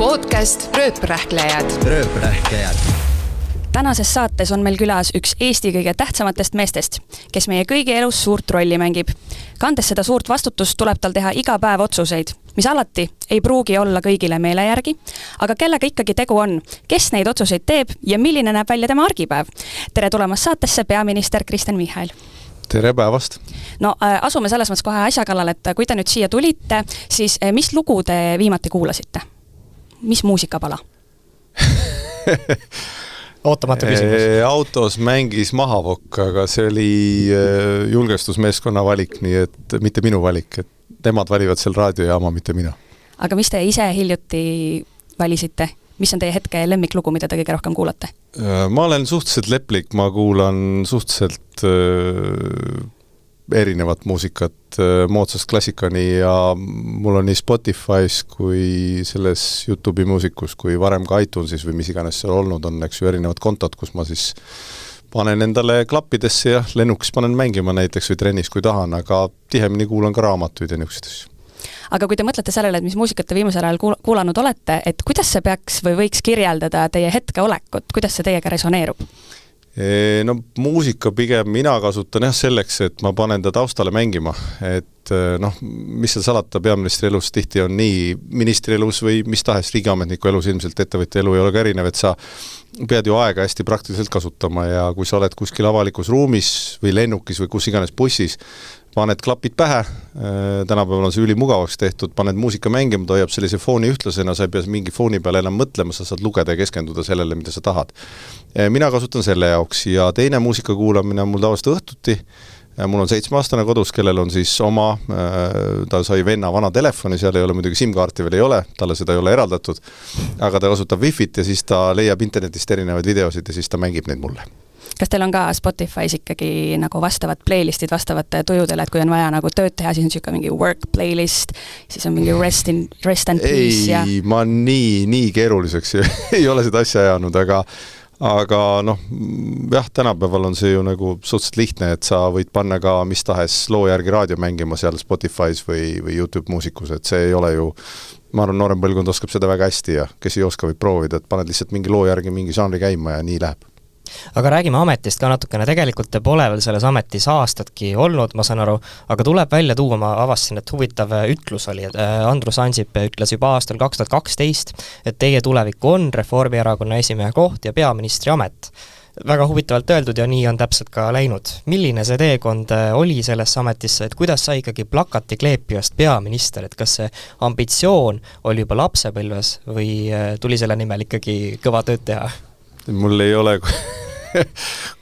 Podcast Rööprähklejad. Tänases saates on meil külas üks Eesti kõige tähtsamatest meestest, kes meie kõigi elus suurt rolli mängib. Kandes seda suurt vastutust tuleb tal teha iga päev otsuseid, mis alati ei pruugi olla kõigile meele järgi, aga kellega ikkagi tegu on, kes neid otsuseid teeb ja milline näeb välja tema argipäev. Tere tulemast saatesse peaminister Kristen Michal. Tere päevast! No asume selles mõttes kohe asja kallal, et kui te nüüd siia tulite, siis mis lugu te viimati kuulasite? Mis muusikapala? Ootamatu küsimus. Autos mängis Mahavokk, aga see oli julgestusmeeskonna valik, nii et mitte minu valik, et temad valivad seal raadiojaama, mitte mina. Aga mis te ise hiljuti valisite? Mis on teie hetke lemmiklugu, mida te kõige rohkem kuulate? Ma olen suhteliselt leplik, ma kuulan suhteliselt erinevat muusikat moodsast klassikani ja mul on nii Spotify's kui selles YouTube'i muusikus, kui varem ka iTunesis või mis iganes seal olnud on, eks ju, erinevad kontod, kus ma siis panen endale klappidesse ja lennukis panen mängima näiteks või trennis, kui tahan, aga tihemini kuulan ka raamatuid ja niisugust asju. Aga kui te mõtlete sellele, et mis muusikat te viimasel ajal kuulanud olete, et kuidas see peaks või võiks kirjeldada teie hetkeolekut, kuidas see teiega resoneerub? No muusika pigem mina kasutan selleks, et ma panen ta taustale mängima, et mis seal salata peaministri elus tihti on nii ministri elus või mis tahes riigiametniku elus, ilmselt ettevõtja elu ei ole ka erinev, et sa pead ju aega hästi praktiliselt kasutama ja kui sa oled kuskil avalikus ruumis või lennukis või kus iganes bussis, paned klapid pähe, tänapäeval on see ülimugavaks tehtud, paned muusika mängima, ta hoiab sellise fooni ühtlasena, sa ei pea mingi fooni peale enam mõtlema, sa saad lugeda ja keskenduda sellele, mida sa tahad. Mina kasutan selle jaoks ja teine muusika kuulamine on mul tavaliselt õhtuti. Mul on 7-aastane kodus, kellel on siis oma, ta sai venna vana telefoni, seal ei ole muidugi SIM-kaarti veel ei ole, talle seda ei ole eraldatud, aga ta kasutab Wi-Fit ja siis ta leiab internetist erinevaid videosid ja siis ta mängib neid mulle. Kas teil on ka Spotify's ikkagi nagu vastavad playlistid vastavate tujudele, et kui on vaja nagu tööd teha, siis on siuke mingi work playlist, siis on mingi rest and peace ja... Ei, ma nii keeruliseks ei ole seda asja ajanud, aga jah, tänapäeval on see ju nagu suhteliselt lihtne, et sa võid panna ka mis tahes loo järgi raadio mängima seal Spotify's või YouTube muusikus, et see ei ole ju, ma arvan, noorem põlvkond oskab seda väga hästi ja kes ei oska, võib proovida, et paned lihtsalt mingi loo järgi mingi žanri käima ja nii läheb. Aga räägime ametist ka natukene, tegelikult te pole veel selles ametis aastatki olnud, ma saan aru, aga tuleb välja tuua, ma avastasin, et huvitav ütlus oli, et Andrus Ansip ütles juba aastal 2012, et teie tulevik on Reformierakonna esimehe koht ja peaministri amet. Väga huvitavalt öeldud ja nii on täpselt ka läinud. Milline see teekond oli selles ametisse, et kuidas sai ikkagi plakati kleepijast peaminister, et kas see ambitsioon oli juba lapsepõlves või tuli selle nimel ikkagi kõva tööd teha? Mul ei ole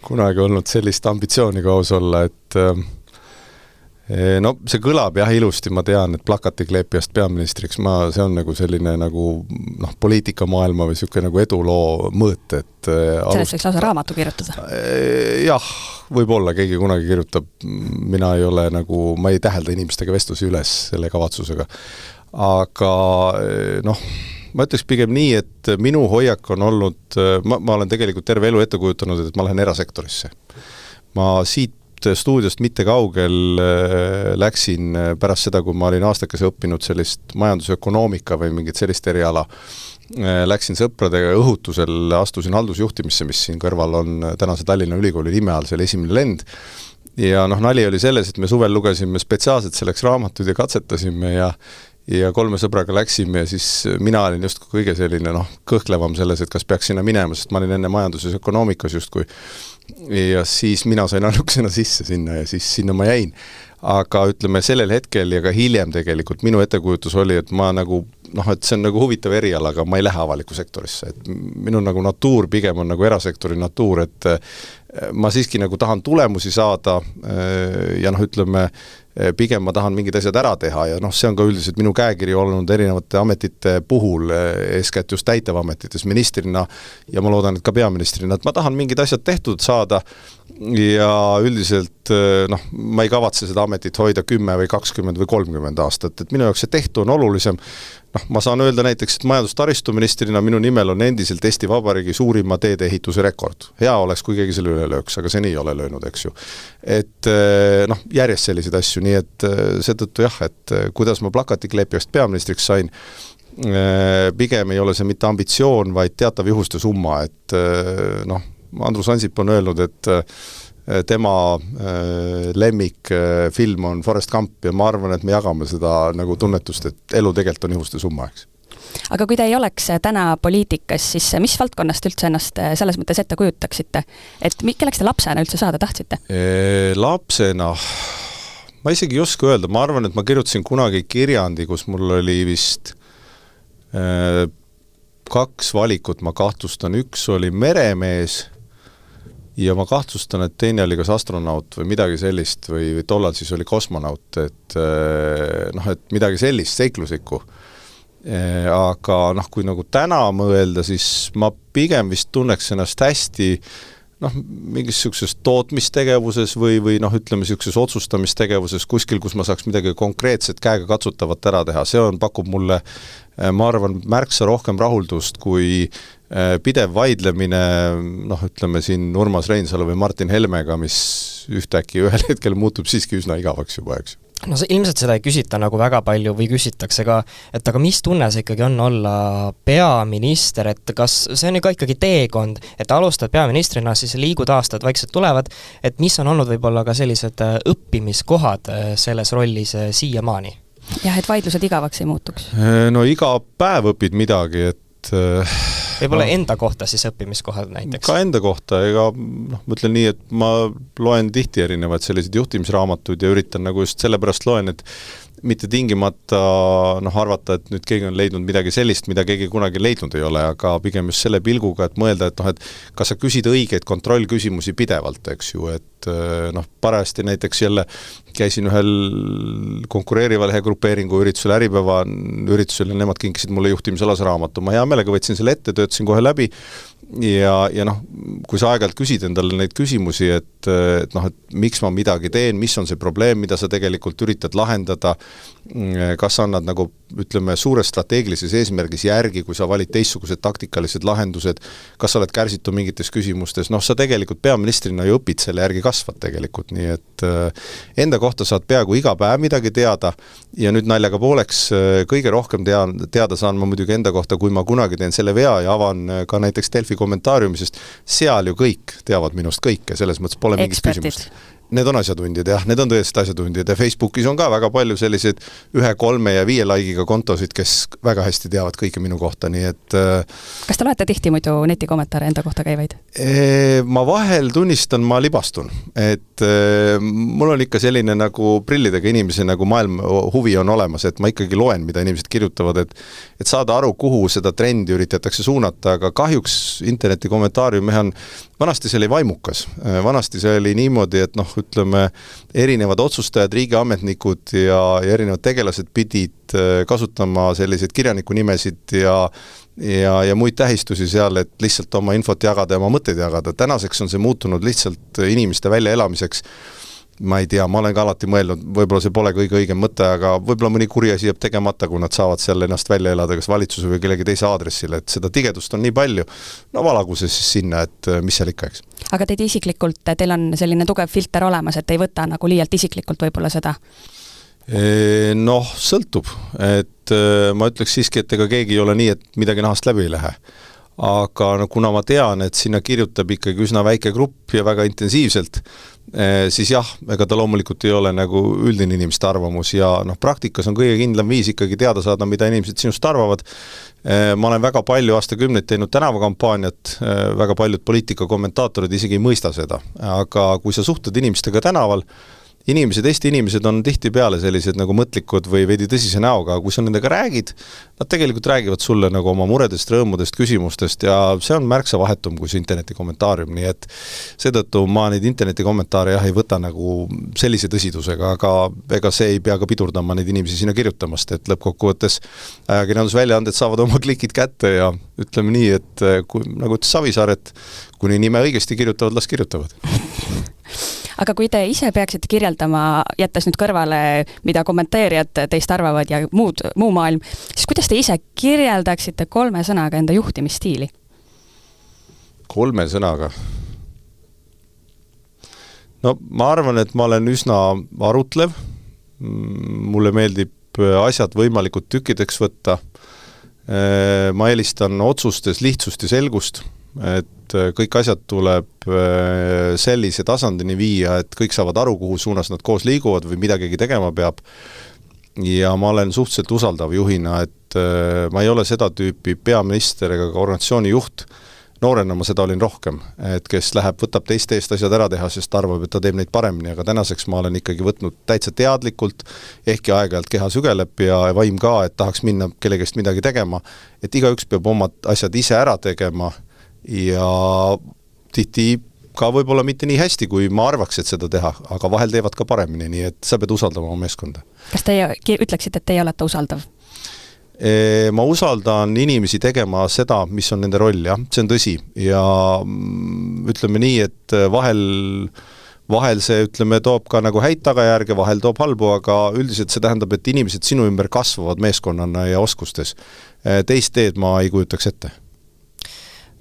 kunagi olnud sellist ambitsiooni ka aus olla, et see kõlab jah ilusti, ma tean, et plakati kleepijast peaministriks, see on nagu selline nagu poliitikamaailma või siuke nagu eduloo mõõt, et sellest võiks lausa raamatu kirjutada. Jah, võib-olla keegi kunagi kirjutab, mina ei ole nagu, ma ei tähelda inimestega vestlusi üles selle kavatsusega, aga ma ütleks pigem nii, et minu hoiak on olnud, ma olen tegelikult terve elu ette kujutanud, et ma lähen erasektorisse. Ma siit stuudiost mitte kaugel läksin pärast seda, kui ma olin aastakese õppinud sellist majandusökonoomika või mingit sellist eriala, läksin sõpradega õhutusel, astusin haldusjuhtimisse, mis siin kõrval on tänase Tallinna Ülikooli nime all, selle esimene lend. Ja nali oli selles, et me suvel lugesime spetsiaalselt selleks raamatuid ja katsetasime ja 3 sõbraga läksime ja siis mina olin just kõige selline kõhklevam selles, et kas peaks sinna minema, sest ma olin enne majanduses ökonoomikas justkui ja siis mina sain ainukesena sisse sinna ja siis sinna ma jäin. Aga ütleme sellel hetkel ja ka hiljem tegelikult minu ettekujutus oli, et ma nagu, et see on nagu huvitav eriala, aga ma ei lähe avaliku sektorisse. Et minu nagu natuur pigem on nagu erasektori natuur, et ma siiski nagu tahan tulemusi saada ja ütleme, pigem ma tahan mingid asjad ära teha ja see on ka üldiselt minu käekiri olnud erinevate ametite puhul, eeskätt just täitevametites ministrina ja ma loodan, et ka peaministrina, et ma tahan mingid asjad tehtud saada ja üldiselt ma ei kavatse seda ametit hoida 10 või 20 või 30 aastat, et minu jaoks see tehtu on olulisem. Ma saan öelda näiteks, et majandustaristuministrina minu nimel on endiselt Eesti Vabariigi suurima teedeehituse rekord. Hea oleks, kui keegi selle üle lööks, aga see nii ole löönud, eks ju. Et järjest selliseid asju, nii et seetõttu jah, et kuidas ma plakati kleepijast peaministriks sain, pigem ei ole see mitte ambitsioon, vaid teatav juhuste summa, et noh, Andrus Ansip on öelnud, et tema lemmikfilm on Forrest Gump ja ma arvan, et me jagame seda nagu tunnetust, et elu tegelikult on juhuste summa, eks. Aga kui te ei oleks täna poliitikas, siis mis valdkonnast üldse ennast selles mõttes ette kujutaksite? Et kelleks te lapsena üldse saada tahtsite? Lapsena, ma isegi ei oska öelda, ma arvan, et ma kirjutasin kunagi kirjandi, kus mul oli vist 2 valikut, ma kahtlustan, üks oli meremees ja ma kahtlustan, et teine oli kas astronaut või midagi sellist või tollal siis oli kosmonaut, et noh, et midagi sellist seikluslikku. Aga noh, kui nagu täna mõelda, siis ma pigem vist tunneks ennast hästi noh, mingis sellises tootmistegevuses või noh, ütleme sellises otsustamistegevuses kuskil, kus ma saaks midagi konkreetset käega katsutavat ära teha. See pakub mulle, ma arvan, märksa rohkem rahuldust kui pidev vaidlemine, noh, ütleme siin Urmas Reinsalu või Martin Helmega, mis ühtäkki ühel hetkel muutub siiski üsna igavaks juba, eks. No ilmselt seda ei küsita nagu väga palju või küsitakse ka, et aga mis tunne see ikkagi on olla peaminister, et kas see on ju ka ikkagi teekond, et alustad peaministrina, siis liigud aastad vaikselt tulevad, et mis on olnud võib-olla ka sellised õppimiskohad selles rollis siiamaani? Jah, et vaidlused igavaks ei muutuks. No iga päev õpid midagi, et võib-olla enda kohta siis õppimiskohad näiteks? Ka enda kohta, ega noh, ma ütlen nii, et ma loen tihti erinevaid selliseid juhtimisraamatuid ja üritan nagu just sellepärast loen, et mitte tingimata noh, arvata, et nüüd keegi on leidnud midagi sellist, mida keegi kunagi leidnud ei ole, aga pigem just selle pilguga, et mõelda, et noh, et kas sa küsid õigeid kontrollküsimusi pidevalt, eks ju, et noh, parajasti näiteks jälle käisin ühel konkureeriva lehegrupeeringu üritusel, Äripäeva üritusel ja nemad kinkisid mulle juhtimisalase raamatu. Ma hea meelega võtsin selle ette, töötasin kohe läbi ja noh, kui sa aeg-ajalt küsid endale neid küsimusi, et noh, et miks ma midagi teen, mis on see probleem, mida sa tegelikult üritad lahendada, kas annad nagu ütleme suures strateegilises eesmärgis järgi, kui sa valid teistsugused taktikalised lahendused, kas sa oled kärsitu mingites küsimustes, noh, sa tegelikult peaministrina ju õpid selle järgi kasvad tegelikult, nii et enda kohta saad peaaegu iga päev midagi teada ja nüüd naljaga pooleks kõige rohkem teada saan ma muidugi enda kohta, kui ma kunagi teen selle vea ja avan ka näiteks Delfi kommentaariumisest, seal ju kõik teavad minust kõike, selles mõttes pole mingit küsimust. Need on asjatundjad, jah, need on tõesti asjatundjad ja Facebookis on ka väga palju selliseid 1, 3 ja 5 laigiga kontosid, kes väga hästi teavad kõike minu kohta, nii et kas te loete tihti muidu netikommentaare enda kohta käivaid? Ma vahel tunnistan, ma libastun, et mul on ikka selline nagu prillidega inimese nagu maailm huvi on olemas, et ma ikkagi loen, mida inimesed kirjutavad, et saada aru, kuhu seda trendi üritatakse suunata, aga kahjuks interneti kommentaariumihe on vanasti see oli vaimukas. Vanasti see oli niimoodi, et noh, ütleme, erinevad otsustajad, riigiametnikud ja erinevad tegelased pidid kasutama selliseid kirjaniku nimesid ja muid tähistusi seal, et lihtsalt oma infot jagada ja oma mõtteid jagada. Tänaseks on see muutunud lihtsalt inimeste väljaelamiseks. Ma ei tea, ma olen ka alati mõelnud, võib-olla see pole kõige õigem mõte, aga võib-olla mõni kuri asi jääb tegemata, kui nad saavad seal ennast välja elada, kas valitsuse või kellegi teise aadressile, et seda tigedust on nii palju, no valagu see siis sinna, et mis seal ikka, eks. Aga teid isiklikult, teil on selline tugev filter olemas, et ei võta nagu liialt isiklikult võib-olla seda? Noh, sõltub, et ma ütleks siiski, et ega keegi ei ole nii, et midagi nahast läbi ei lähe. Aga no, kuna ma tean, et sinna kirjutab ikkagi üsna väike grupp ja väga intensiivselt, siis jah, ega ta loomulikult ei ole nagu üldine inimeste arvamus ja noh, praktikas on kõige kindlam viis ikkagi teada saada, mida inimesed sinust arvavad. Ma olen väga palju aastakümneid teinud tänavakampaaniat, väga paljud poliitikakommentaatorid isegi ei mõista seda, aga kui sa suhtled inimestega tänaval, Eesti inimesed on tihtipeale sellised nagu mõtlikud või veidi tõsise näoga, kui sa nendega räägid, nad tegelikult räägivad sulle nagu oma muredest, rõõmudest, küsimustest ja see on märksa vahetum kui see interneti kommentaarium, nii et seetõttu ma neid interneti kommentaare jah ei võta nagu sellise tõsidusega, aga ega see ei pea ka pidurdama neid inimesi sinna kirjutamast, et lõppkokkuvõttes ajakirjandusväljaanded saavad oma klikid kätte ja ütleme nii, et kui, nagu ütles Savisaar, et kuni nime õigesti kirjutavad, las kirjutavad. Aga kui te ise peaksite kirjeldama, jättes nüüd kõrvale, mida kommenteerijad teist arvavad ja muu maailm, siis kuidas te ise kirjeldaksite 3 sõnaga enda juhtimisstiili? 3 sõnaga? No ma arvan, et ma olen üsna arutlev, mulle meeldib asjad võimalikult tükkideks võtta, ma eelistan otsustes lihtsust ja selgust, et kõik asjad tuleb sellise tasandini viia, et kõik saavad aru, kuhu suunas nad koos liiguvad või midagigi tegema peab. Ja ma olen suhteliselt usaldav juhina, et ma ei ole seda tüüpi peaminister ega ka organisatsiooni juht. Noorena ma seda olin rohkem, et kes läheb, võtab teiste eest asjad ära teha, sest arvab, et ta teeb neid paremini, aga tänaseks ma olen ikkagi võtnud täitsa teadlikult, ehkki aeg-ajalt keha sügeleb ja vaim ka, et tahaks minna kellegest midagi tegema, et igaüks peab omad asjad ise ära tegema ja tihti ka võib-olla mitte nii hästi, kui ma arvaks, et seda teha, aga vahel teevad ka paremini, nii et sa pead usaldama oma meeskonda. Kas teie ütleksite, et teie olete usaldav? Ma usaldan inimesi tegema seda, mis on nende roll, jah, see on tõsi ja ütleme nii, et vahel see, ütleme, toob ka nagu häid tagajärge, vahel toob halbu, aga üldiselt see tähendab, et inimesed sinu ümber kasvavad meeskonnana ja oskustes. Teist teed ma ei kujutaks ette.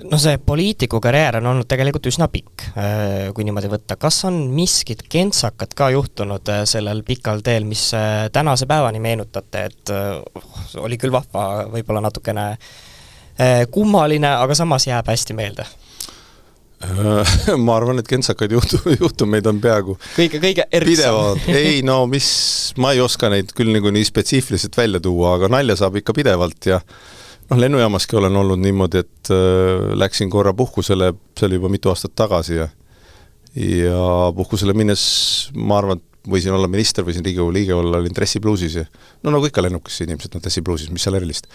No see poliitiku karjäär on olnud tegelikult üsna pikk, kui niimoodi võtta. Kas on miskit kentsakat ka juhtunud sellel pikal teel, mis tänase päevani meenutate, et oli küll vahva, võib-olla natukene kummaline, aga samas jääb hästi meelde? Ma arvan, et kentsakaid juhtumeid on peaaegu kõige erksam. Ei, no ma ei oska neid küll nii spetsiifiliselt välja tuua, aga nalja saab ikka pidevalt ja lennujaamaski olen olnud niimoodi, et läksin korra puhkusele, see oli juba mitu aastat tagasi ja puhkusele minnes, ma arvan, võisin olla minister, võisin Riigikogu liige olla, olin dressipluusis ja nagu ikka lennukis inimesed on dressipluusis, mis seal erilist.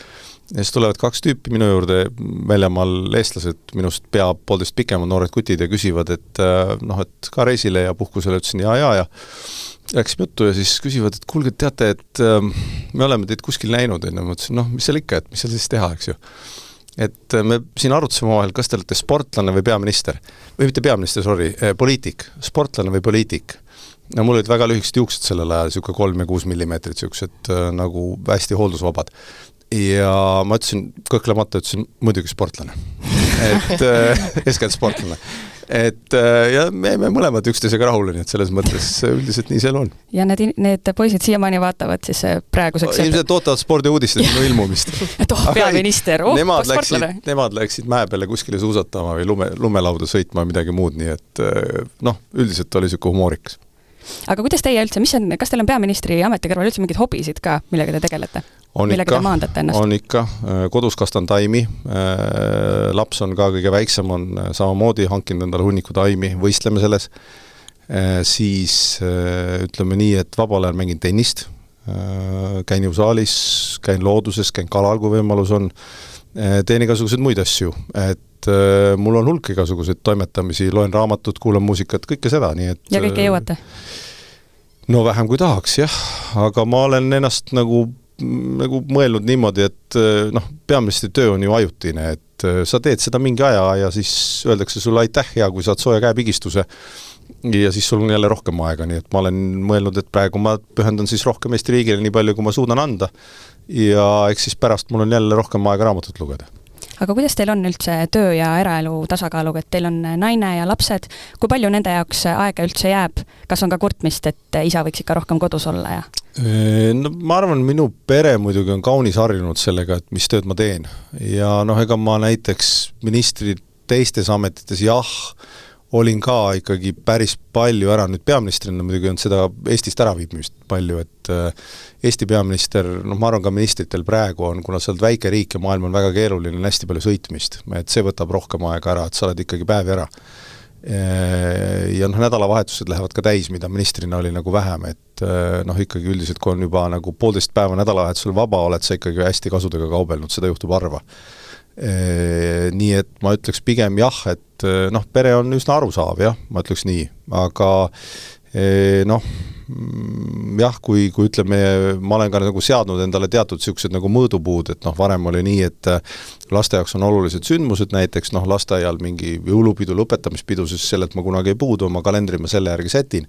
Ja siis tulevad 2 tüüpi minu juurde, väljamaal eestlased, minust pea 1,5 pikemad noored kutid ja küsivad, et et ka reisile ja puhkusele ütlesin ja läksime juttu ja siis küsivad, et kuulge, teate, et me oleme teid kuskil näinud, ja ma ütlesin, mis seal ikka, et mis seal siis teha, eks ju. Et me siin arutasime vahel, kas te olete sportlane või peaminister, või mitte peaminister, poliitik, sportlane või poliitik. No mul olid väga lühikesed juuksed sellel ajal, siuke 3 ja 6 millimeetrit, siuksed nagu hästi hooldusvabad. Ja ma ütlesin, kõhklemata ütlesin, muidugi sportlane. Et eeskätt sportlane. Et ja me mõlemad üksteisega rahule, nii et selles mõttes üldiselt nii seal on. Ja need poisid siiamaani vaatavad siis praeguseks... Ilmselt ootavad spordiuudised minu ilmumist. Et peaminister, sportlane. Nemad läksid mäe peale kuskile suusatama või lumelauda sõitma midagi muud, nii et üldiselt oli siuke humoorikas. Aga kuidas teie üldse, kas teil on peaministri ameti kõrval üldse mingid hobisid ka, millega te tegelete? Millega te maandate ennast? On ikka, kodus kastan taimi, laps on ka kõige väiksem, on samamoodi hankinud endale hunniku taimi, võistleme selles, siis ütleme nii, et vabal ajal mängin tennist, käin jõusaalis, käin looduses, käin kalal, kui võimalus on, teen igasuguseid muid asju, et mul on hulk igasuguseid toimetamisi, loen raamatut, kuulan muusikat, kõike seda, nii et... Ja kõike jõuate? No vähem kui tahaks, jah, aga ma olen ennast nagu mõelnud niimoodi, et peaministri töö on ju ajutine, et sa teed seda mingi aja ja siis öeldakse sulle aitäh ja kui saad sooja käepigistuse ja siis sul on jälle rohkem aega, nii et ma olen mõelnud, et praegu ma pühendan siis rohkem Eesti riigile nii palju, kui ma suudan anda ja eks siis pärast mul on jälle rohkem aega raamatut lugeda. Aga kuidas teil on üldse töö ja eraelu tasakaaluga, et teil on naine ja lapsed, kui palju nende jaoks aega üldse jääb? Kas on ka kurtmist, et isa võiks ikka rohkem kodus olla? Ja? No, ma arvan, minu pere muidugi on kaunis harjunud sellega, et mis tööd ma teen. Ja ega ma näiteks ministri teistes ametites olin ka ikkagi päris palju ära, nüüd peaministrina muidugi on seda Eestist äraviibimist palju, et Eesti peaminister, ma arvan ka ministritel praegu on, kuna sa oled väike riik ja maailm on väga keeruline, on hästi palju sõitmist, et see võtab rohkem aega ära, et sa oled ikkagi päevi ära. Ja nädalavahetused lähevad ka täis, mida ministrina oli nagu vähem, et ikkagi üldiselt, kui on juba nagu 1,5 päeva nädalavahetusel vaba, oled sa ikkagi hästi kasudega kaubelnud, seda juhtub harva. Nii et ma ütleks pigem et pere on üsna arusaav, ma ütleks nii, aga kui ütleme, ma olen ka nagu seadnud endale teatud siuksed nagu mõõdupuud, et varem oli nii, et laste jaoks on olulised sündmused, näiteks lasteaial mingi jõulupidu, lõpetamispidu, siis sellelt ma kunagi ei puudu, oma kalendri ma selle järgi setin.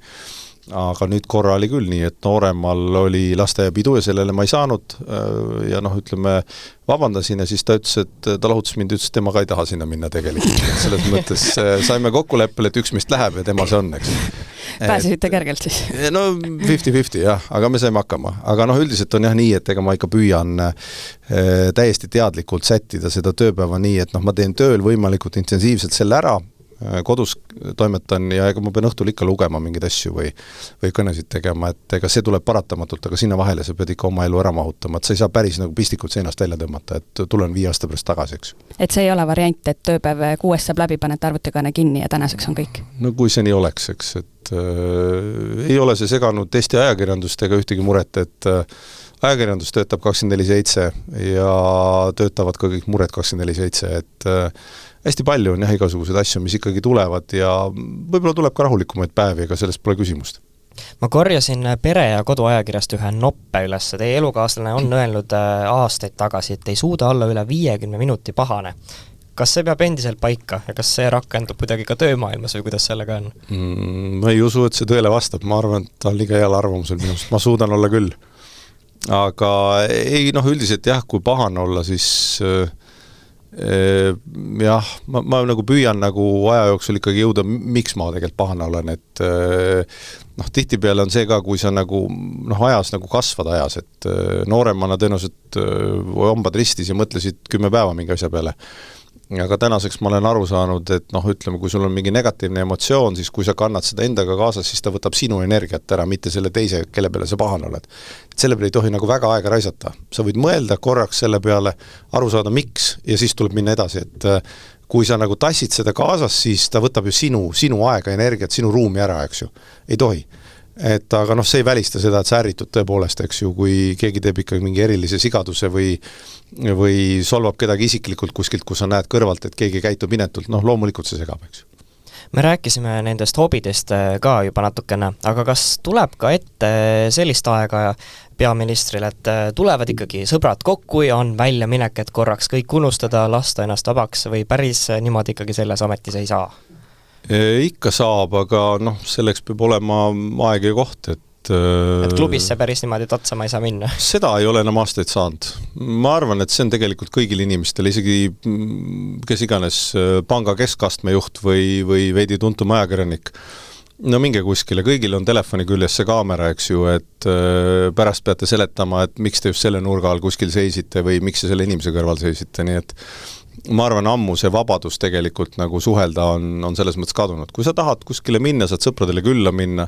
Aga nüüd korra oli küll nii, et nooremal oli lasteaiapidu ja sellele ma ei saanud ja ütleme, vabandasin ja siis ta ütles, et ta lahutas mind, ütles, et tema ka ei taha sinna minna tegelikult. Selles mõttes saime kokkuleppele, et üks meist läheb ja tema see on, eks. Pääsesite kergelt siis? No 50-50 jah, aga me saime hakkama. Aga noh, üldiselt on jah nii, et ega ma ikka püüan täiesti teadlikult sättida seda tööpäeva nii, et noh, ma teen tööl võimalikult intensiivselt selle ära, kodus toimetan ja ega ma pean õhtul ikka lugema mingeid asju või kõnesid tegema, et ega see tuleb paratamatult, aga sinna vahele sa pead ikka oma elu ära mahutama, et sa ei saa päris nagu pistikult seinast välja tõmmata, et tulen 5 aasta pärast tagasi, eks. Et see ei ole variant, et tööpäev 6 saab läbi, panete arvutikane kinni ja tänaseks on kõik? No kui see nii oleks, eks, et ei ole see seganud Eesti ajakirjandust ega ühtegi muret, et ajakirjandus töötab 24/7 ja töötavad ka kõik mured 24/7, et hästi palju on jah igasuguseid asju, mis ikkagi tulevad ja võib-olla tuleb ka rahulikumaid päevi, ega sellest pole küsimust. Ma korjasin Pere- ja Koduajakirjast ühe noppe üles. Teie elukaaslane on öelnud aastaid tagasi, et ei suuda olla üle 50 minuti pahane. Kas see peab endiselt paika ja kas see rakendub kuidagi ka töömaailmas või kuidas sellega on? Ma ei usu, et see tõele vastab. Ma arvan, et ta on liiga heal arvamusel minust. Ma suudan olla küll. Aga ei, noh, üldiselt jah, kui pahane olla, siis jah, ma nagu püüan nagu aja jooksul ikkagi jõuda, miks ma tegelikult pahane olen, et noh, tihtipeale on see ka, kui sa nagu noh, ajas nagu kasvad ajas, et nooremana tõenäoliselt hombad ristis ja mõtlesid 10 päeva mingi asja peale. Aga tänaseks ma olen aru saanud, et noh, ütleme, kui sul on mingi negatiivne emotsioon, siis kui sa kannad seda endaga kaasas, siis ta võtab sinu energiat ära, mitte selle teise, kelle peale sa pahane oled. Et selle peale ei tohi nagu väga aega raisata. Sa võid mõelda korraks selle peale, aru saada miks ja siis tuleb minna edasi, et kui sa nagu tassid seda kaasas, siis ta võtab ju sinu aega, energiat, sinu ruumi ära, eks ju. Ei tohi. Et aga noh, see ei välista seda, et sa ärritud tõepoolest, eks ju, kui keegi teeb ikkagi mingi erilise sigaduse või solvab kedagi isiklikult kuskilt, kus sa näed kõrvalt, et keegi käitub inetult, noh loomulikult see segab, eks ju. Me rääkisime nendest hobidest ka juba natukene, aga kas tuleb ka ette sellist aega peaministril, et tulevad ikkagi sõbrad kokku ja on väljaminek, et korraks kõik unustada, lasta ennast vabaks või päris niimoodi ikkagi selles ametis ei saa? Ikka saab, aga noh, selleks peab olema aeg ja koht, et klubisse päris niimoodi tatsama ei saa minna? Seda ei ole enam aastaid saanud. Ma arvan, et see on tegelikult kõigil inimestel, isegi kes iganes panga keskastme juht või veidi tuntum ajakirjanik. No minge kuskile, kõigil on telefoni küljes see kaamera, eks ju, et pärast peate seletama, et miks te just selle nurga all kuskil seisite või miks te selle inimese kõrval seisite, nii et ma arvan, ammu see vabadus tegelikult nagu suhelda on selles mõttes kadunud. Kui sa tahad kuskile minna, saad sõpradele külla minna,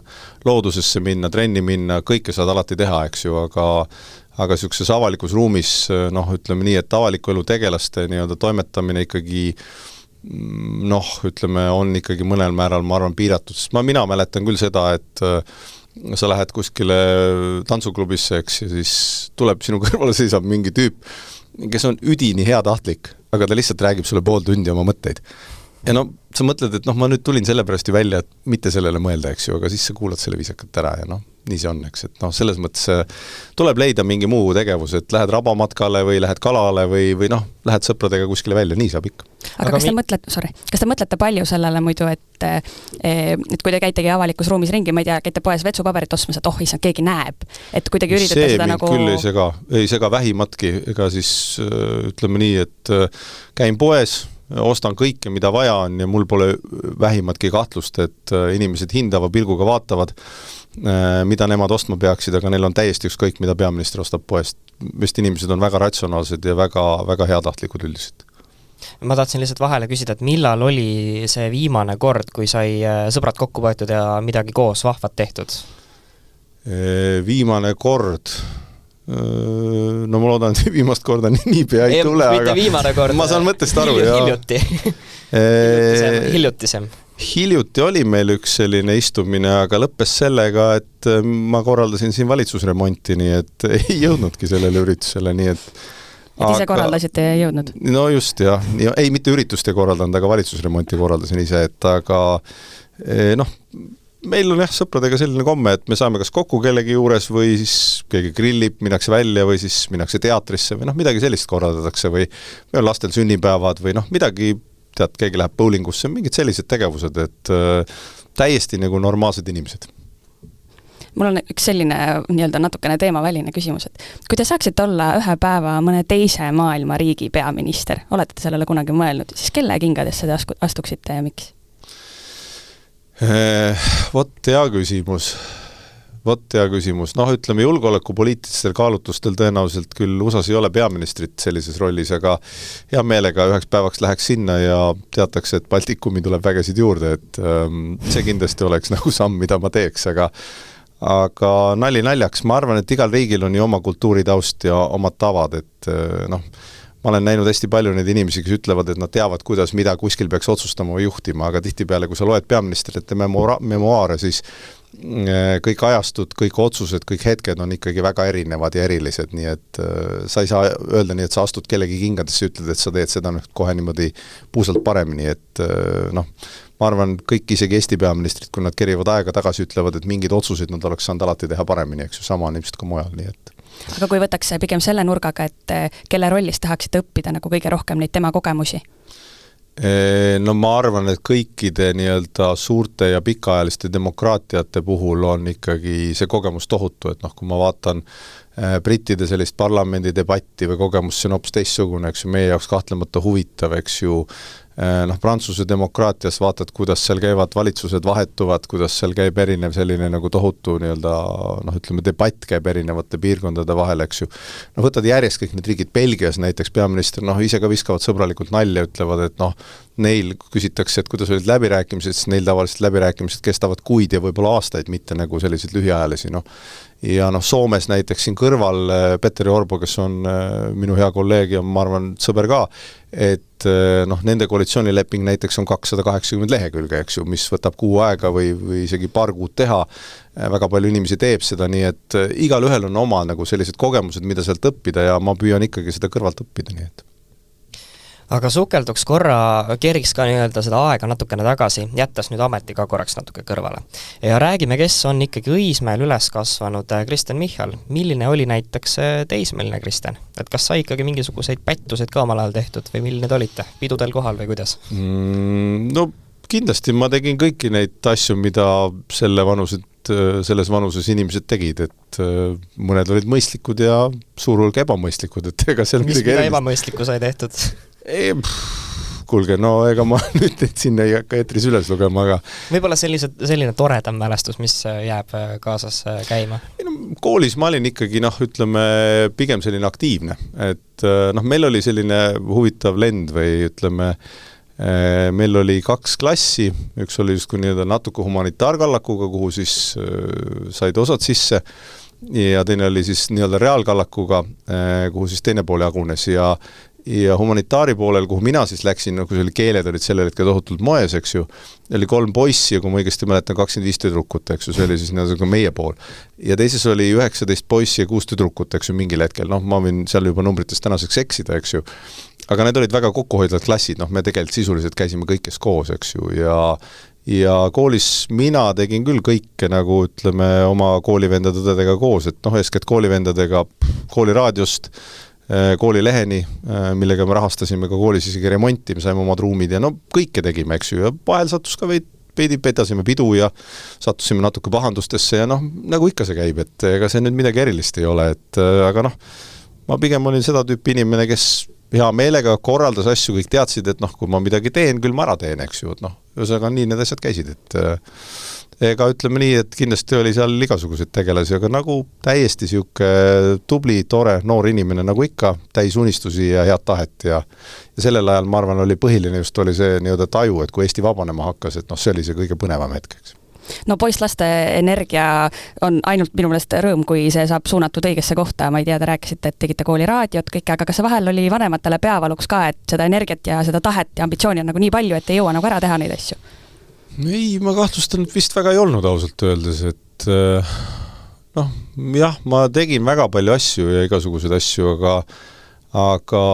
loodusesse minna, trenni minna, kõike saad alati teha, eks ju, aga sellises avalikus ruumis, noh, ütleme nii, et avaliku elu tegelaste nii-öelda toimetamine ikkagi noh, ütleme, on ikkagi mõnel määral, ma arvan, piiratud, sest mina mäletan küll seda, et sa lähed kuskile tantsuklubisse, eks, ja siis tuleb sinu kõrvale seisab mingi tüüp, kes on üdini heatahtlik, aga ta lihtsalt räägib sulle pool tundi oma mõtteid. Ja no, sa mõtled, et noh, ma nüüd tulin selle pärast ju välja, et mitte sellele mõelda, eks ju, aga siis sa kuulad selle viisakalt ära ja noh, nii see on, eks, et noh, selles mõttes tuleb leida mingi muu tegevus, et lähed rabamatkale või lähed kalale või noh, lähed sõpradega kuskile välja, nii saab ikka. Aga kas te mõtlete palju sellele muidu, et kui te käitegi avalikus ruumis ringi, ma ei tea, käite poes vetsupaberit ostmas, et issand, keegi näeb, et kuidagi üritate seda nagu... See mind küll ei sega vähimatki, ega siis ütleme nii, et käin poes, ostan kõike, mida vaja on ja mul pole vähimatki kahtlust, et inimesed hindava pilguga vaatavad, mida nemad ostma peaksid, aga neil on täiesti ükskõik, mida peaminister ostab poest. Vist inimesed on väga ratsionaalsed ja väga, väga heatahtlikud üldiselt. Ma tahtsin lihtsalt vahele küsida, et millal oli see viimane kord, kui sai sõbrad kokku võetud ja midagi koos vahvat tehtud? Viimane kord... No ma loodan, et viimast korda niipea ei tule, aga viimane kord, ma saan mõttest aru. Hiljutisem. Hiljuti oli meil üks selline istumine, aga lõppes sellega, et ma korraldasin siin valitsusremonti, nii et ei jõudnudki sellele üritusele, nii et ise korraldasite ja ei jõudnud? No just, jah. Ei, mitte üritust ei korraldanud, aga valitsusremonti korraldasin ise, et aga noh, meil on jah sõpradega selline komme, et me saame kas kokku kellegi juures või siis keegi grillib, minnakse välja või siis minnakse teatrisse või noh, midagi sellist korraldatakse või on lastel sünnipäevad või noh, midagi, tead, keegi läheb bowlingusse, mingid sellised tegevused, et täiesti nagu normaalsed inimesed. Mul on üks selline nii-öelda natukene teemaväline küsimus, et kui te saaksite olla ühe päeva mõne teise maailma riigi peaminister, olete sellele kunagi mõelnud, siis kelle kingadesse te astuksite ja miks? Vot hea küsimus. Noh, ütleme julgeolekupoliitilistel kaalutlustel tõenäoliselt küll USAs ei ole peaministrit sellises rollis, aga hea meelega üheks päevaks läheks sinna ja teatakse, et Baltikumi tuleb vägesid juurde, et see kindlasti oleks nagu samm, mida ma teeks, aga nali naljaks, ma arvan, et igal riigil on ju oma kultuuritaust ja omad tavad, et noh, ma olen näinud hästi palju neid inimesi, kes ütlevad, et nad teavad, kuidas mida kuskil peaks otsustama või juhtima, aga tihtipeale, kui sa loed peaministrite memoaare, siis kõik ajastud, kõik otsused, kõik hetked on ikkagi väga erinevad ja erilised, nii et sa ei saa öelda nii, et sa astud kellegi kingadesse ja ütled, et sa teed seda nüüd kohe niimoodi puusalt paremini, et noh, ma arvan, kõik isegi Eesti peaministrid, kui nad kerivad aega tagasi, ütlevad, et mingid otsuseid nad oleks saanud alati teha paremini, eks ju, sama on ilmselt ka mujal, nii et aga kui võtaks pigem selle nurgaga, et kelle rollis tahaksite õppida nagu kõige rohkem neid tema kogemusi? No ma arvan, et kõikide nii-öelda suurte ja pikaajaliste demokraatiate puhul on ikkagi see kogemus tohutu, et noh, kui ma vaatan brittide sellist parlamendi debatti või kogemus, see on hoopis teistsugune, eks ju, meie jaoks kahtlemata huvitav, eks ju, noh, Prantsuse demokraatias vaatad, kuidas seal käivad valitsused vahetuvad, kuidas seal käib erinev selline nagu tohutu nii-öelda, noh, ütleme, debatt käib erinevate piirkondade vahel, eks ju. No võtad järjest kõik need riigid, Belgias näiteks peaminister, noh, ise ka viskavad sõbralikult nalja, ütlevad, et noh, neil küsitakse, et kuidas olid läbirääkimised, siis neil tavaliselt läbirääkimised kestavad kuid ja võib-olla aastaid, mitte nagu selliseid lühiajalisi, noh. Ja noh, Soomes näiteks siin kõrval Petteri Orpo, kes on minu hea kolleeg ja ma arvan sõber ka, et noh, nende koalitsioonileping näiteks on 280 lehekülge, eks ju, mis võtab kuu aega või isegi paar kuud teha, väga palju inimesi teeb seda, nii et igal ühel on oma nagu sellised kogemused, mida sealt õppida ja ma püüan ikkagi seda kõrvalt õppida, nii et aga sukelduks korra, keriks ka nii-öelda seda aega natukene tagasi, jättes nüüd ameti ka korraks natuke kõrvale. Ja räägime, kes on ikkagi Õismäel üles kasvanud Kristen Michal. Milline oli näiteks teismeline Kristen? Et kas sai ikkagi mingisuguseid pättuseid ka omal ajal tehtud või milline te olite? Pidudel kohal või kuidas? No kindlasti ma tegin kõiki neid asju, mida selles vanuses inimesed tegid, et mõned olid mõistlikud ja suur hulk ebamõistlikud, et ega seal mis mida ebamõistlikku sai tehtud? Kuulge, no ega ma nüüd sinna ei hakka eetris üles lugema, aga võib-olla selline toredam mälestus, mis jääb kaasas käima? Koolis ma olin ikkagi, noh, ütleme, pigem selline aktiivne, et noh, meil oli selline huvitav lend või ütleme, meil oli 2 klassi, üks oli justkui nii-öelda natuke humanitaarkallakuga, kuhu siis said osad sisse ja teine oli siis nii-öelda reaalkallakuga, kuhu siis teine pool jagunes ja humanitaari poolel, kuhu mina siis läksin, kui see oli keeled, olid sellel hetkel tohutult moes, eks ju, oli 3 poissi ja kui ma õigesti mäletan, 25 tüdrukut, eks ju, see oli siis nii-öelda meie pool. Ja teises oli 19 poissi ja 6 tüdrukut, eks ju, mingil hetkel, noh, ma võin seal juba numbritest tänaseks eksida, eks ju, aga need olid väga kokkuhoidvad klassid, noh, me tegelikult sisuliselt käisime kõikes koos, eks ju, ja koolis mina tegin küll kõike nagu ütleme oma koolivendadõdedega koos, et noh, eeskätt koolivendadega kooliraadiost, koolileheni, millega me rahastasime ka koolis isegi remonti, me saime omad ruumid ja no kõike tegime, eks ju, ja vahel sattus ka veidi petasime pidu ja sattusime natuke pahandustesse ja noh, nagu ikka see käib, et ega see nüüd midagi erilist ei ole, et aga noh, ma pigem olin seda tüüpi inimene, kes hea meelega korraldas asju, kõik teadsid, et noh, kui ma midagi teen, küll ma ära teen, eks ju, et noh, ühesõnaga nii need asjad käisid, et ega ütleme nii, et kindlasti oli seal igasuguseid tegelasi, aga nagu täiesti sihuke tubli, tore, noor inimene nagu ikka, täis unistusi ja head tahet ja sellel ajal, ma arvan, oli põhiline just oli see nii-öelda taju, et kui Eesti vabanema hakkas, et noh, see oli see kõige põnevam hetk, eks. No poisslaste energia on ainult minu meelest rõõm, kui see saab suunatud õigesse kohta, ma ei tea, te rääkisite, et tegite kooliraadiot kõike, aga kas vahel oli vanematele peavaluks ka, et seda energiat ja seda tahet ja ambitsiooni on nagu nii palju, et ei jõua nagu ära teha neid asju? Ei, ma kahtlustan, et vist väga ei olnud ausalt öeldes, et noh, jah, ma tegin väga palju asju ja igasuguseid asju, aga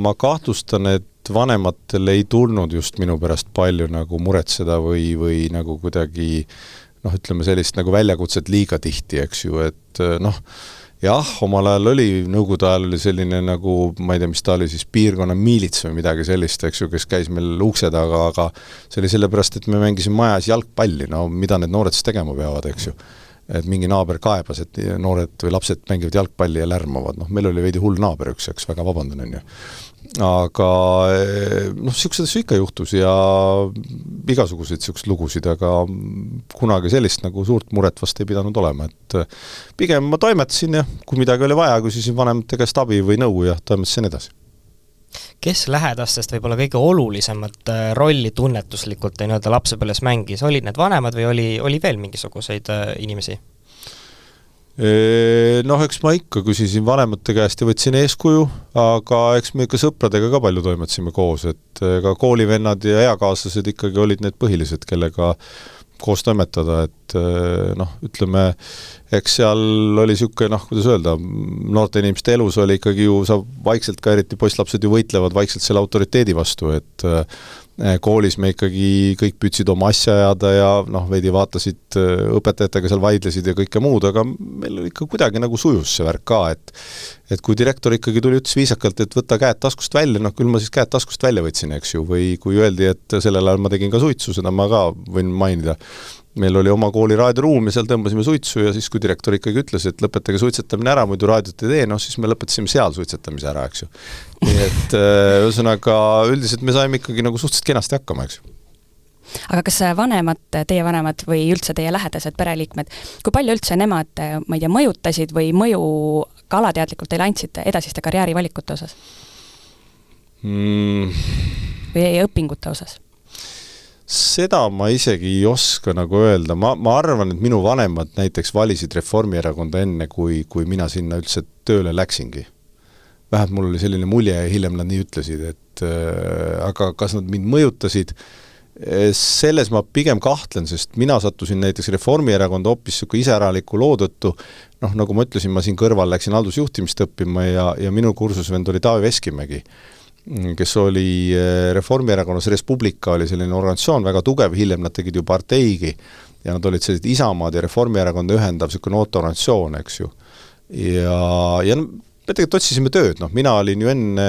ma kahtlustan, et vanematel ei tulnud just minu pärast palju nagu muretseda või nagu kuidagi noh, ütleme sellist nagu väljakutset liiga tihti, eks ju, et noh, jah, omal ajal oli, nõukogude ajal oli selline nagu, ma ei tea, mis ta oli siis, piirkonna miilits või midagi sellist, eks ju, kes käis meil ukse taga, aga see oli sellepärast, et me mängisime majas jalgpalli, no mida need noored siis tegema peavad, eks ju. Et mingi naaber kaebas, et noored või lapsed mängivad jalgpalli ja lärmavad, noh, meil oli veidi hull naaber üks, väga vabandan, on ju. aga noh, niisugused asju ikka juhtus ja igasuguseid niisuguseid lugusid, aga kunagi sellist nagu suurt muret vast ei pidanud olema, et pigem ma toimetasin ja kui midagi oli vaja, küsisin vanemate käest abi või nõu ja toimetasin edasi. Kes lähedastest võib-olla kõige olulisemat rolli tunnetuslikult nii-öelda lapsepõlves mängis, olid need vanemad või oli veel mingisuguseid inimesi? Noh, eks ma ikka küsisin vanemate käest ja võtsin eeskuju, aga eks me ikka sõpradega ka palju toimetasime koos, et ka koolivennad ja eakaaslased ikkagi olid need põhilised, kellega koos toimetada, et noh, ütleme, eks seal oli niisugune, noh, kuidas öelda, noorte inimeste elus oli ikkagi ju, sa vaikselt ka, eriti poisslapsed ju võitlevad vaikselt selle autoriteedi vastu, et koolis me ikkagi kõik püüdsid oma asja ajada ja noh, veidi vaatasid õpetajatega seal vaidlesid ja kõike muud, aga meil ikka kuidagi nagu sujus see värk ka, et kui direktor ikkagi tuli, ütles viisakalt, et võta käed taskust välja, noh küll ma siis käed taskust välja võtsin, eks ju, või kui öeldi, et sellel ajal ma tegin ka suitsu, seda ma ka võin mainida. Meil oli oma kooli raadioruum ja seal tõmbasime suitsu ja siis, kui direktor ikkagi ütles, et lõpetage suitsetamine ära, muidu raadiot ei tee, noh siis me lõpetasime seal suitsetamise ära, eks ju. Nii et ühesõnaga üldiselt me saime ikkagi nagu suhteliselt kenasti hakkama, eks ju. Aga kas teie vanemad või üldse teie lähedased pereliikmed, kui palju üldse nemad, ma ei tea, mõjutasid või mõju ka alateadlikult teile andsid edasiste karjäärivalikute osas? Või õpingute osas? Seda ma isegi ei oska nagu öelda. Ma arvan, et minu vanemad näiteks valisid Reformierakonda enne, kui mina sinna üldse tööle läksingi. Vähemalt mul oli selline mulje ja hiljem nad nii ütlesid, et aga kas nad mind mõjutasid, selles ma pigem kahtlen, sest mina sattusin näiteks Reformierakonda hoopis iseäraliku loo tõttu, noh, nagu ma ütlesin, ma siin kõrval läksin haldusjuhtimist õppima ja minu kursusvend oli Taavi Veskimägi, kes oli Reformierakonnas Res Publica, oli selline organisatsioon väga tugev, hiljem nad tegid ju parteigi ja nad olid sellised Isamaad ja Reformierakonda ühendav niisugune noorteorganisatsioon, eks ju. Ja me tegelikult otsisime tööd, noh, mina olin ju enne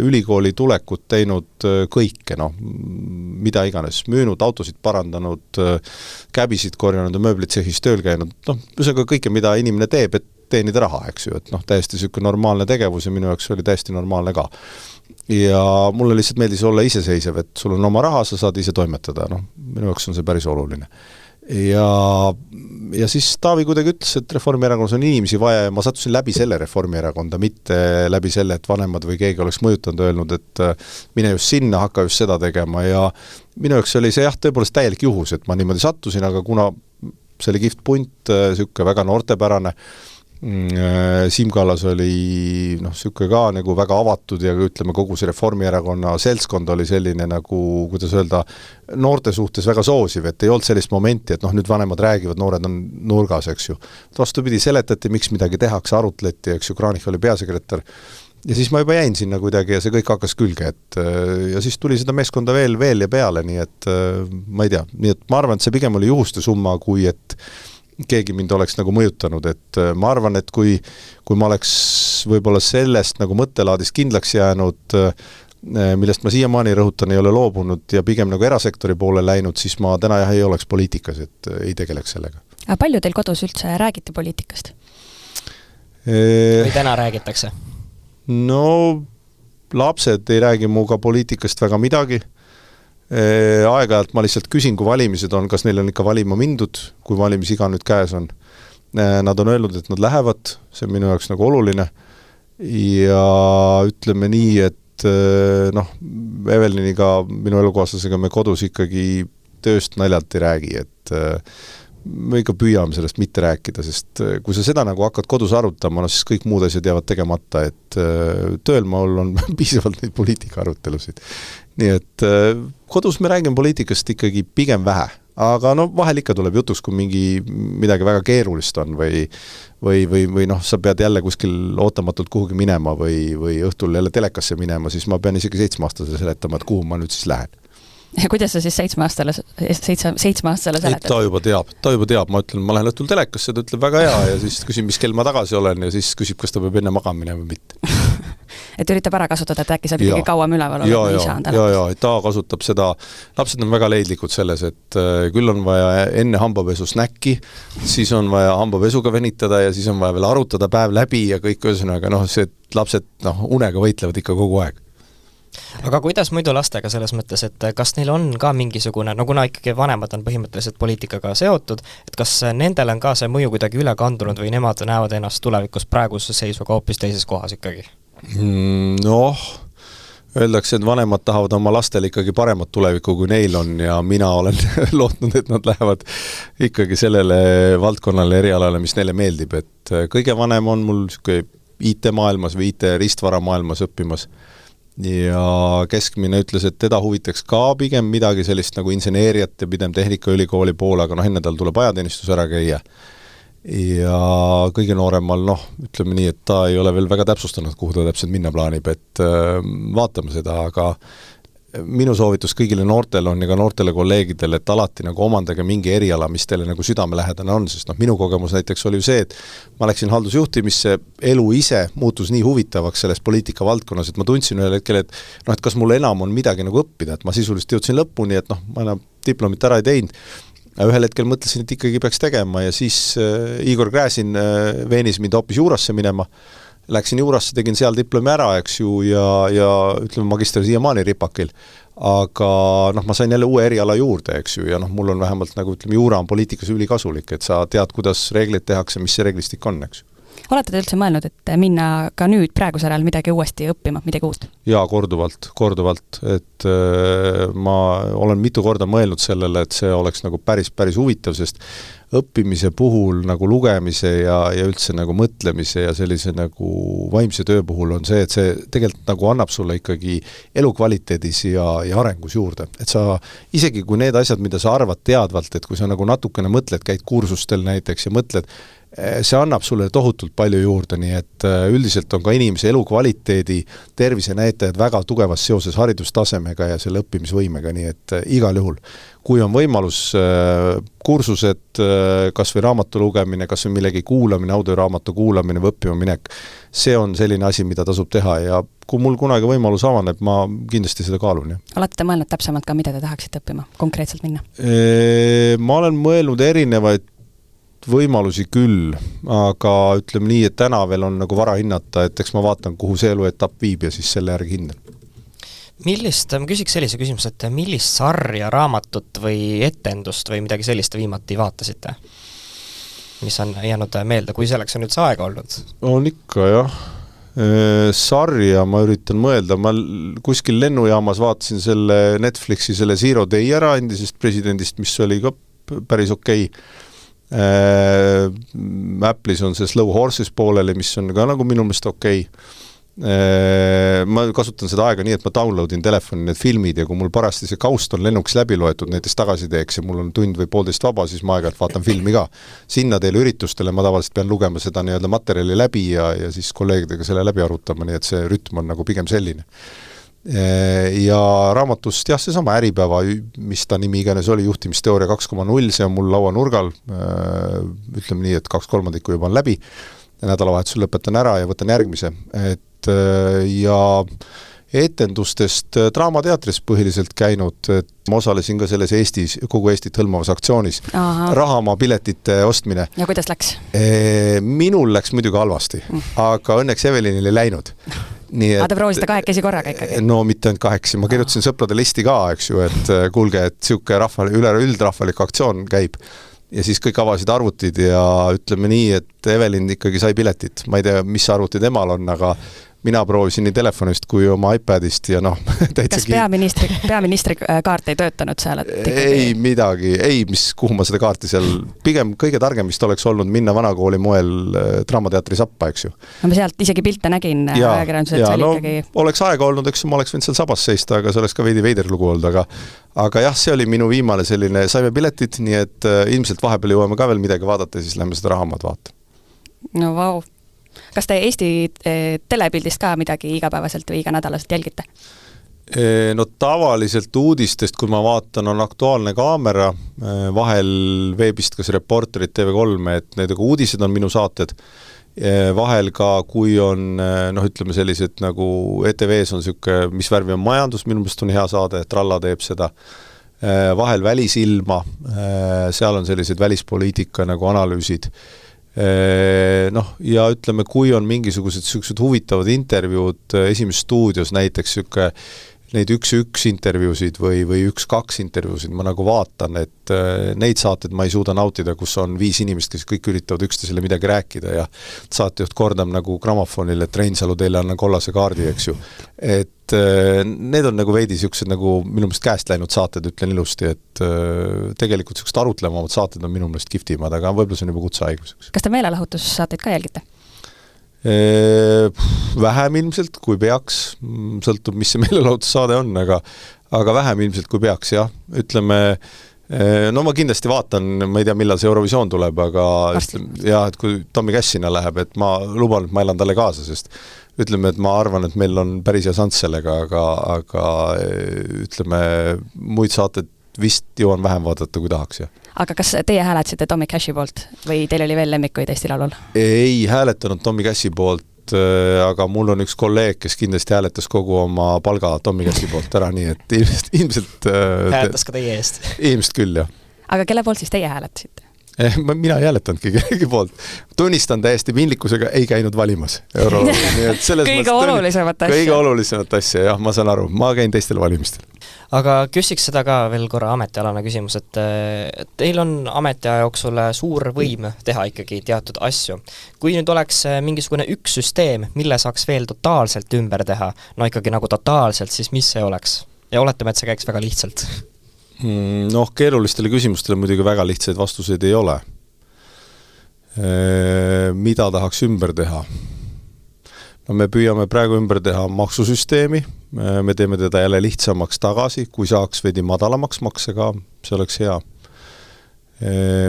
ülikooli tulekut teinud kõike, noh, mida iganes, müünud, autosid parandanud, käbisid korjanud ja mööblitsehis tööl käinud, noh, ühesõnaga kõike, mida inimene teeb, et teenida raha, eks ju, et noh, täiesti niisugune normaalne tegevus ja minu jaoks oli täiesti normaalne ka. Ja mulle lihtsalt meeldis olla iseseisev, et sul on oma raha, sa saad ise toimetada, noh, minu jaoks on see päris oluline. Ja siis Taavi kuidagi ütles, et Reformierakonnas on inimesi vaja ja ma sattusin läbi selle Reformierakonda, mitte läbi selle, et vanemad või keegi oleks mõjutanud öelnud, et mine just sinna, hakka just seda tegema ja minu jaoks oli see jah, tõepoolest täielik juhus, et ma niimoodi sattusin, aga kuna see oli kihvt punt, niisugune väga noortepärane, Siim Kallas oli niisugune ka nagu väga avatud ja ütleme, kogu see Reformierakonna seltskond oli selline nagu, kuidas öelda, noorte suhtes väga soosiv, et ei olnud sellist momenti, et noh, nüüd vanemad räägivad, noored on nurgas, eks ju. Vastupidi, seletati, miks midagi tehakse, arutleti, eks ju, Kranich oli peasekretär ja siis ma juba jäin sinna kuidagi ja see kõik hakkas külge, et ja siis tuli seda meeskonda veel ja peale, nii et ma ei tea, nii et ma arvan, et see pigem oli juhuste summa, kui et keegi mind oleks nagu mõjutanud, et ma arvan, et kui ma oleks võib-olla sellest nagu mõttelaadist kindlaks jäänud, millest ma siiamaani rõhutan, ei ole loobunud ja pigem nagu erasektori poole läinud, siis ma täna jah ei oleks poliitikas, et ei tegeleks sellega. Aga palju teil kodus üldse räägite poliitikast? Või täna räägitakse? No lapsed ei räägi muga poliitikast väga midagi. Aeg-ajalt ma lihtsalt küsin, kui valimised on, kas neil on ikka valima mindud, kui valimisiga nüüd käes on. Nad on öelnud, et nad lähevad, see on minu jaoks nagu oluline ja ütleme nii, et noh, Eveliniga, minu elukaaslasega me kodus ikkagi tööst naljalt ei räägi, et me ikka püüame sellest mitte rääkida, sest kui sa seda nagu hakkad kodus arutama, siis kõik muud asjad jäävad tegemata, et tööl mul on piisavalt neid poliitika arutelusid. Nii et kodus me räägime poliitikast ikkagi pigem vähe, aga no vahel ikka tuleb jutuks, kui midagi väga keerulist on või noh, sa pead jälle kuskil ootamatult kuhugi minema või õhtul jälle telekasse minema, siis ma pean isegi 7-aastasele seletama, et kuhu ma nüüd siis lähen. Ja kuidas sa siis 7-aastasele seletad? Ta juba teab, ma ütlen, ma lähen õhtul telekasse, ta ütleb väga hea ja siis küsin, mis kell ma tagasi olen ja siis küsib, kas ta peab enne magama minema või mitte. Et üritab ära kasutada, et äkki saab ikkagi kauem üleval olla. Ja, ta kasutab seda, lapsed on väga leidlikud selles, et küll on vaja enne hambapesu snäkki, siis on vaja hambapesuga venitada ja siis on vaja veel arutada päev läbi ja kõik ühesõnaga, noh, see lapsed unega võitlevad ikka kogu aeg. Aga kuidas muidu lastega selles mõttes, et kas neil on ka mingisugune, no kuna ikkagi vanemad on põhimõtteliselt poliitikaga seotud, et kas nendel on ka see mõju kuidagi üle kandunud või nemad näevad ennast tulevikus praeguse seisuga hoopis teises kohas ikkagi? Noh, öeldakse, et vanemad tahavad oma lastele ikkagi paremat tulevikku, kui neil on ja mina olen lootnud, et nad lähevad ikkagi sellele valdkonnale erialale, mis neile meeldib, et kõige vanem on mul IT-maailmas või IT-ristvara-maailmas õppimas ja keskmine ütles, et teda huvitaks ka pigem midagi sellist nagu inseneeriat ja pigem Tehnikaülikooli poole, aga enne tal tuleb ajateenistus ära käia. Ja kõige nooremal, ütleme nii, et ta ei ole veel väga täpsustanud, kuhu ta täpselt minna plaanib, et vaatame seda, aga minu soovitus kõigile noortele on ja ka noortele kolleegidele, et alati nagu omandage mingi eriala, mis teile nagu südamelähedane on, sest minu kogemus näiteks oli ju see, et ma läksin haldusjuhtimisse, elu ise muutus nii huvitavaks selles poliitika valdkonnas, et ma tundsin ühel hetkel, et kas mul enam on midagi nagu õppida, et ma sisuliselt jõudsin lõpuni, et ma enam diplomit ära ei teinud. Ühel hetkel mõtlesin, et ikkagi peaks tegema ja siis Igor Gräzin veenis mind hoopis juurasse minema. Läksin juurasse, tegin seal diplomi ära, eks ju, ja ütleme magister siiamaani ripakil. Aga ma sain jälle uue eriala juurde, eks ju, ja mul on vähemalt nagu ütleme, juura on poliitikas ülikasulik, et sa tead, kuidas reeglid tehakse, mis see reeglistik on, eks ju. Olete te üldse mõelnud, et minna ka nüüd praegusel ajal midagi uuesti õppima, midagi uut? Jaa, korduvalt, et ma olen mitu korda mõelnud sellele, et see oleks nagu päris huvitav, sest õppimise puhul nagu lugemise ja üldse nagu mõtlemise ja sellise nagu vaimse töö puhul on see, et see tegelikult nagu annab sulle ikkagi elukvaliteedis ja arengus juurde. Et sa, isegi kui need asjad, mida sa arvad teadvalt, et kui sa nagu natukene mõtled, käid kursustel näiteks ja mõtled, see annab sulle tohutult palju juurde, nii et üldiselt on ka inimese elukvaliteedi tervise näitajad väga tugevas seoses haridustasemega ja selle õppimisvõimega, nii et igal juhul. Kui on võimalus kursused, kas või raamatu lugemine, kas või millegi kuulamine, audioraamatu kuulamine või õppima minek, see on selline asi, mida tasub teha ja kui mul kunagi võimalus avaneb, ma kindlasti seda kaalun. Ja. Olete te mõelnud täpsemalt ka, mida te tahaksite õppima, konkreetselt minna? Ma olen mõelnud erinevaid võimalusi küll, aga ütleme nii, et täna veel on nagu vara hinnata, et eks ma vaatan, kuhu see eluetapp viib ja siis selle järgi hindan. Ma küsiks sellise küsimus, et millist sarja, raamatut või etendust või midagi sellist viimati vaatasite? Mis on jäänud meelde, kui selleks on üldse aega olnud? On ikka, jah. Sarja ma üritan mõelda, ma kuskil lennujaamas vaatasin selle Netflixi selle Zero Day ära endisest presidendist, mis oli ka päris okei. Apple'is on see Slow Horses pooleli, mis on ka nagu minu meelest okei. Ma kasutan seda aega nii, et ma downloadin telefoni need filmid ja kui mul parasti see kaust on lennuks läbi loetud, näiteks tagasi teeks ja mul on tund või 1,5 vaba, siis ma aeg-ajalt vaatan filmi ka. Sinna teile üritustele ma tavaliselt pean lugema seda nii-öelda materjali läbi ja siis kolleegidega selle läbi arutama, nii et see rütm on nagu pigem selline. Ja raamatust, jah, seesama Äripäeva, mis ta nimi iganes oli, juhtimisteooria 2.0, see on mul lauanurgal, ütleme nii, et 2/3 juba on läbi, nädalavahetusel lõpetan ära ja võtan järgmise, et ja etendustest Draamateatris põhiliselt käinud, et ma osalesin ka selles Eestis, kogu Eestit hõlmavas aktsioonis. Rahamaa piletite ostmine. Ja kuidas läks? Minul läks muidugi halvasti, aga õnneks Evelinil ei läinud. Aga te proovisite 2 korraga ikkagi? No mitte ainult 8, ma kirjutasin sõprade listi ka, eks ju, et kuulge, et siuke üldrahvalik aktsioon käib. Ja siis kõik avasid arvutid ja ütleme nii, et Evelin ikkagi sai piletit. Ma ei tea, mis arvuti temal on, aga mina proovisin nii telefonist kui oma iPadist ja Kas peaministri kaart ei töötanud seal? Ei midagi, kuhu ma seda kaarti seal, pigem kõige targem vist oleks olnud minna vanakooli moel Draamateatri sappa, eks ju. Ma sealt isegi pilte nägin ajakirjanduses, et see oli ikkagi... Oleks aega olnud, eks ma oleks võinud seal sabas seista, aga see oleks ka veidi veider lugu olnud, aga jah, see oli minu viimane selline, saime piletid, nii et ilmselt vahepeal jõuame ka veel midagi vaadata ja siis lähme seda Rahamaad vaata. No vau. Kas te Eesti telepildist ka midagi igapäevaselt või iganädalaselt jälgite? No tavaliselt uudistest, kui ma vaatan, on Aktuaalne kaamera, vahel veebist kas Reporterid TV3, et need uudised on minu saated, vahel ka, kui on, ütleme sellised nagu ETV-s on siuke, mis värvi on majandus, minu meelest on hea saade, Tralla teeb seda, vahel Välisilma, seal on sellised välispoliitika nagu analüüsid, ja ütleme, kui on mingisugused huvitavad intervjuud Esimeses stuudios, näiteks neid üks intervjuusid või 1-2 intervjuusid ma nagu vaatan, et neid saateid ma ei suuda nautida, kus on 5 inimest, kes kõik üritavad üksteisele midagi rääkida ja saatejuht kordab nagu grammofonil, et Reinsalu teile annan kollase kaardi, eks ju. Et need on nagu veidi siuksed nagu minu meelest käest läinud saated, ütlen ilusti, et tegelikult siuksed arutlevamad saated on minu meelest kihvtimad, aga võib-olla see on juba kutsehaiguseks. Kas te meelelahutussaateid ka jälgite? Vähem ilmselt, kui peaks, sõltub, mis see meelelahutussaade on, aga vähem ilmselt, kui peaks, jah. Ütleme, no ma kindlasti vaatan, ma ei tea, millal see Eurovisioon tuleb, aga jah, et kui Tommy Cash sinna läheb, et ma luban, et ma elan talle kaasa, sest ütleme, et ma arvan, et meil on päris hea sans sellega, aga ütleme, muid saated vist jõuan vähem vaadata, kui tahaks, jah. Aga kas teie hääletasite Tommy Cashi poolt või teil oli veel lemmikuid Eesti Laulul? Ei hääletanud Tommy Cashi poolt, aga mul on üks kolleeg, kes kindlasti hääletas kogu oma palga Tommy Cashi poolt ära, nii et ilmselt hääletas ka teie eest? Ilmselt küll, jah. Aga kelle poolt siis teie hääletasite? Mina ei hääletanudki kellegi poolt. Tunnistan täiesti piinlikkusega, ei käinud valimas kõige olulisemat asja, jah, ma saan aru, ma käin teistel valimistel. Aga küsiks seda ka veel korra ametialane küsimus, et teil on ametiaja jooksul suur võim teha ikkagi teatud asju. Kui nüüd oleks mingisugune üks süsteem, mille saaks veel totaalselt ümber teha, no ikkagi nagu totaalselt, siis mis see oleks? Ja oletame, et see käiks väga lihtsalt. Noh, keerulistele küsimustele muidugi väga lihtsaid vastuseid ei ole. Mida tahaks ümber teha? No me püüame praegu ümber teha maksusüsteemi, me teeme teda jälle lihtsamaks tagasi, kui saaks veidi madalamaks makse ka, see oleks hea.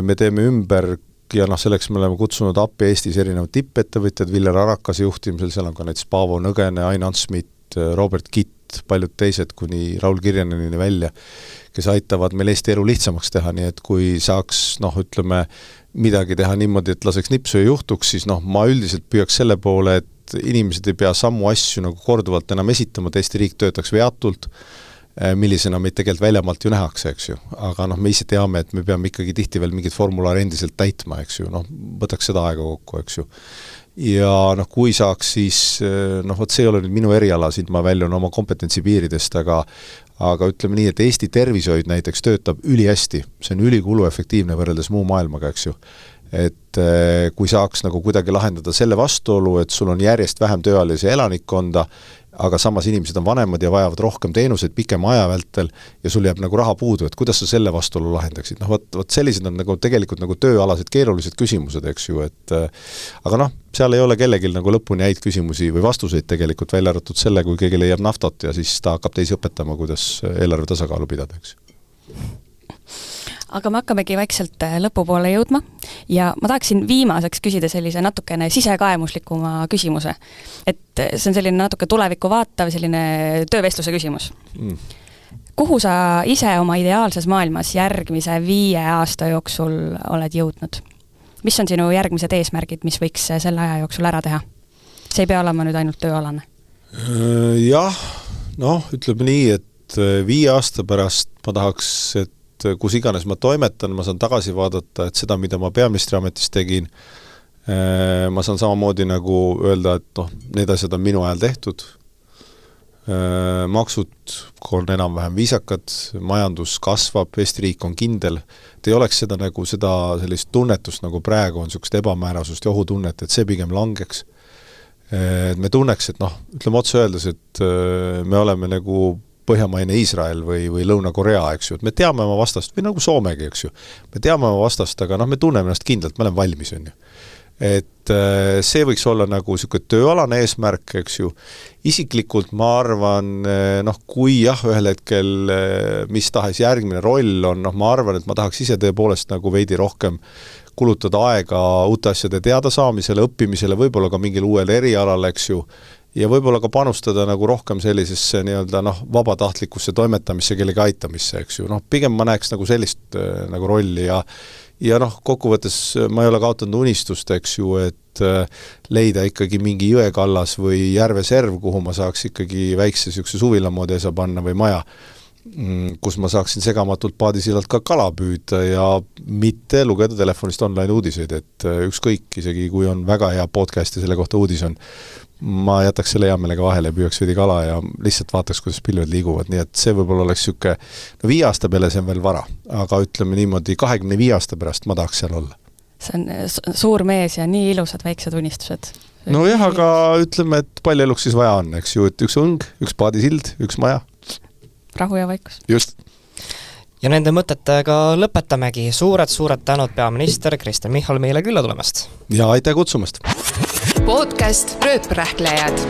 Me teeme ümber ja selleks me oleme kutsunud appi Eestis erinevad tippettevõtjad, Viljar Arakase juhtimisel, seal on ka näiteks Paavo Nõgene, Ain Ansmit, Robert Kitt, paljud teised kuni Raul Kirjanenini välja, kes aitavad meil Eesti elu lihtsamaks teha, nii et kui saaks, ütleme, midagi teha niimoodi, et laseks nipsu ja juhtuks, siis ma üldiselt püüaks selle poole, et inimesed ei pea sammu asju nagu korduvalt enam esitama, et Eesti riik töötaks veatult, millisena meid tegelikult väljamaalt ju nähakse, eks ju. Aga me ise teame, et me peame ikkagi tihti veel mingid formulaare endiselt täitma, eks ju. Võtaks seda aega kokku, eks ju. Ja kui saaks, siis vot see ei ole nüüd minu eriala, siin ma väljun oma kompetentsi piiridest, aga ütleme nii, et Eesti tervishoid näiteks töötab ülihästi, see on ülikuluefektiivne võrreldes muu maailmaga, eks ju. Et kui saaks kuidagi lahendada selle vastuolu, et sul on järjest vähem tööalise elanikkonda, aga samas inimesed on vanemad ja vajavad rohkem teenuseid pikema aja vältel ja sul jääb raha puudu, et kuidas sa selle vastuolu lahendaksid? Vot sellised on tegelikult tööalased keerulised küsimused, eks ju, et aga seal ei ole kellegil lõpuni häid küsimusi või vastuseid tegelikult välja arvatud selle, kui keegi leiab naftat ja siis ta hakkab teisi õpetama, kuidas eelarve tasakaalu pidada, eks. Aga me hakkamegi vaikselt lõpupoole jõudma ja ma tahaksin viimaseks küsida sellise natukene sisekaemuslikuma küsimuse. Et see on selline natuke tulevikku vaatav, selline töövestluse küsimus. Kuhu sa ise oma ideaalses maailmas järgmise 5 aasta jooksul oled jõudnud? Mis on sinu järgmised eesmärgid, mis võiks selle aja jooksul ära teha? See ei pea olema nüüd ainult tööalane. Jah, ütleme nii, et 5 aasta pärast ma tahaks, et kus iganes ma toimetan, ma saan tagasi vaadata, et seda, mida ma peaministriametis tegin, ma saan samamoodi nagu öelda, et need asjad on minu ajal tehtud. Maksud on enam-vähem viisakad, majandus kasvab, Eesti riik on kindel. Et ei oleks seda sellist tunnetust, nagu praegu on sellist ebamäärasust ja ohutunnet, et see pigem langeks. Et me tunneks, et ütleme otse öeldes, et me oleme Põhjamaine Iisrael või Lõuna-Korea, eks ju, et me teame oma vastast, või nagu Soomegi, eks ju, me teame oma vastast, aga me tunneme ennast kindlalt, me oleme valmis, on ju. Et see võiks olla selline tööalane eesmärk, eks ju. Isiklikult ma arvan, kui ühel hetkel mis tahes järgmine roll on, ma arvan, et ma tahaks ise tõepoolest veidi rohkem kulutada aega uute asjade teadasaamisele, õppimisele, võib-olla ka mingil uuel erialal, eks ju, ja võib-olla ka panustada rohkem sellisesse vabatahtlikusse toimetamisse, kellegi aitamisse, eks ju. Pigem ma näeks sellist rolli ja kokkuvõttes ma ei ole kaotanud unistust, eks ju, et leida ikkagi mingi jõekallas või järveserv, kuhu ma saaks ikkagi väikse suvila moodi esa panna või maja. kus ma saaksin segamatult paadisillalt ka kala püüda ja mitte lugeda telefonist online uudiseid, et ükskõik, isegi kui on väga hea podcast ja selle kohta uudis on, ma jätaks selle hea meelega vahele ja püüaks veidi kala ja lihtsalt vaataks, kuidas pilved liiguvad, nii et see võib-olla oleks niisugune, 5 aasta peale see on veel vara, aga ütleme niimoodi, 25 aasta pärast ma tahaks seal olla. See on suur mees ja nii ilusad väiksed unistused. Nojah, aga ütleme, et palju eluks siis vaja on, eks ju, et üks õng, üks paadisild, üks maja. Rahu ja vaikus. Just. Ja nende mõtetega lõpetamegi. Suured tänud peaminister Kristen Michal meile külla tulemast. Ja aitäh kutsumast! Podcast Rööprähklejad.